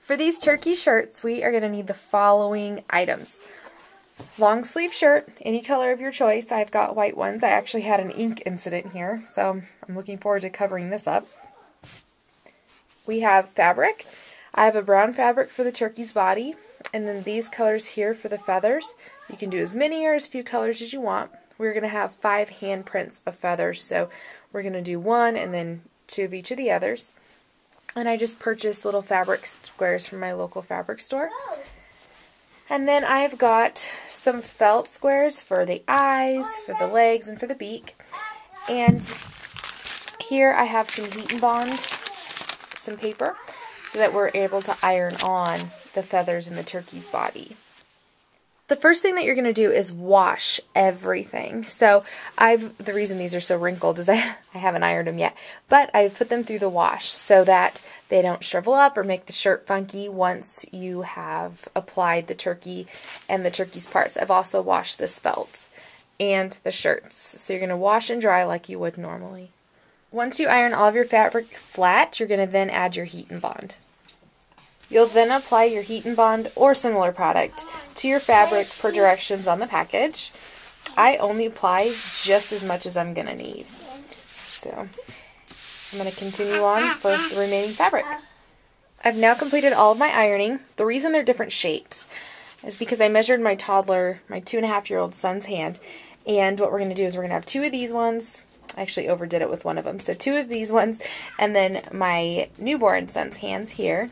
For these turkey shirts, we are going to need the following items. Long sleeve shirt, any color of your choice. I've got white ones. I actually had an ink incident here, so I'm looking forward to covering this up. We have fabric. I have a brown fabric for the turkey's body, and then these colors here for the feathers. You can do as many or as few colors as you want. We're going to have 5 handprints of feathers, so we're going to do 1 and then 2 of each of the others. And I just purchased little fabric squares from my local fabric store. And then I've got some felt squares for the eyes, for the legs, and for the beak. And here I have some heat and bond, some paper, so that we're able to iron on the feathers in the turkey's body. The first thing that you're going to do is wash everything. So the reason these are so wrinkled is I haven't ironed them yet, but I've put them through the wash so that they don't shrivel up or make the shirt funky once you have applied the turkey and the turkey's parts. I've also washed the felt and the shirts. So you're going to wash and dry like you would normally. Once you iron all of your fabric flat, you're going to then add your heat and bond. You'll then apply your heat and bond or similar product to your fabric per directions on the package. I only apply just as much as I'm going to need. So I'm going to continue on for the remaining fabric. I've now completed all of my ironing. The reason they're different shapes is because I measured my toddler, my 2.5-year-old son's hand, and what we're going to do is we're going to have 2 of these ones. I actually overdid it with one of them. So 2 of these ones, and then my newborn son's hands here.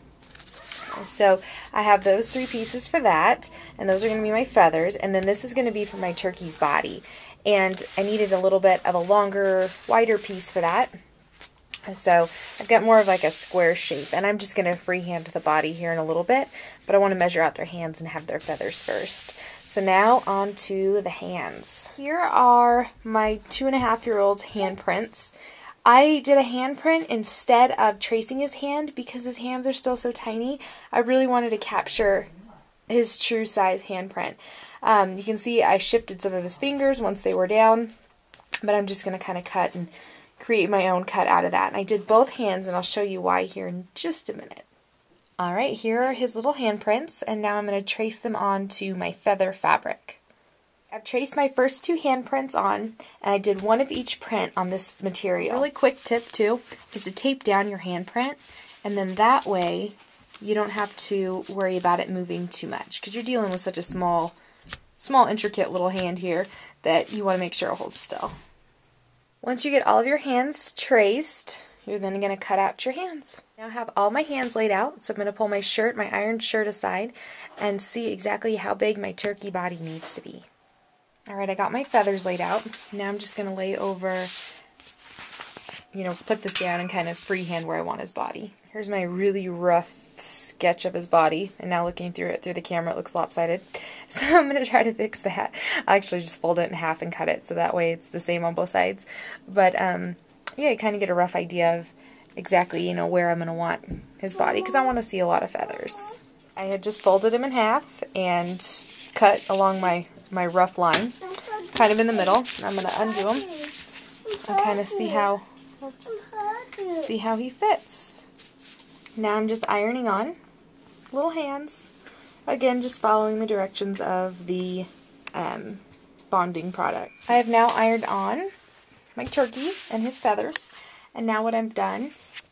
So I have those 3 pieces for that, and those are going to be my feathers, and then this is going to be for my turkey's body. And I needed a little bit of a longer, wider piece for that. So I've got more of like a square shape, and I'm just going to freehand the body here in a little bit, but I want to measure out their hands and have their feathers first. So now on to the hands. Here are my 2.5-year-old's handprints. I did a handprint instead of tracing his hand because his hands are still so tiny. I really wanted to capture his true size handprint. You can see I shifted some of his fingers once they were down, but I'm just going to kind of cut and create my own cut out of that. And I did both hands, and I'll show you why here in just a minute. Alright, here are his little handprints, and now I'm going to trace them onto my feather fabric. I've traced my first 2 handprints on, and I did 1 of each print on this material. A really quick tip too is to tape down your handprint, and then that way you don't have to worry about it moving too much, because you're dealing with such a small intricate little hand here that you want to make sure it holds still. Once you get all of your hands traced, you're then going to cut out your hands. Now I have all my hands laid out, so I'm going to pull my shirt, my ironed shirt aside, and see exactly how big my turkey body needs to be. Alright, I got my feathers laid out. Now I'm just going to lay over, put this down and kind of freehand where I want his body. Here's my really rough sketch of his body, and now looking through it through the camera it looks lopsided. So I'm going to try to fix that. I actually just fold it in half and cut it so that way it's the same on both sides. But yeah, you kind of get a rough idea of exactly, where I'm going to want his body, because I want to see a lot of feathers. I had just folded him in half and cut along my rough line, kind of in the middle. I'm going to undo him and kind of see how he fits. Now I'm just ironing on little hands, again just following the directions of the bonding product. I have now ironed on my turkey and his feathers, and now what I've done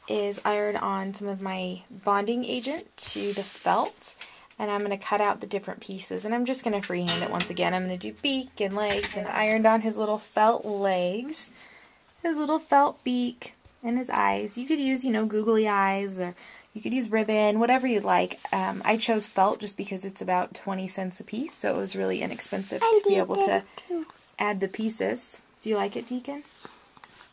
is iron on some of my bonding agent to the felt, and I'm going to cut out the different pieces, and I'm just going to freehand it once again. I'm going to do beak and legs, and ironed on his little felt legs, his little felt beak, and his eyes. You could use, googly eyes, or you could use ribbon, whatever you'd like. I chose felt just because it's about 20 cents a piece, so it was really inexpensive to be able to add the pieces. Do you like it, Deacon?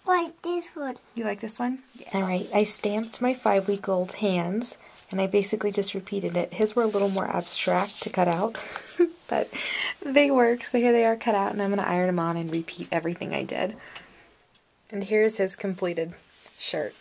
Like this one. You like this one? Yeah. Alright, I stamped my 5-week-old hands, and I basically just repeated it. His were a little more abstract to cut out, but they work, so here they are cut out, and I'm going to iron them on and repeat everything I did. And here's his completed shirt.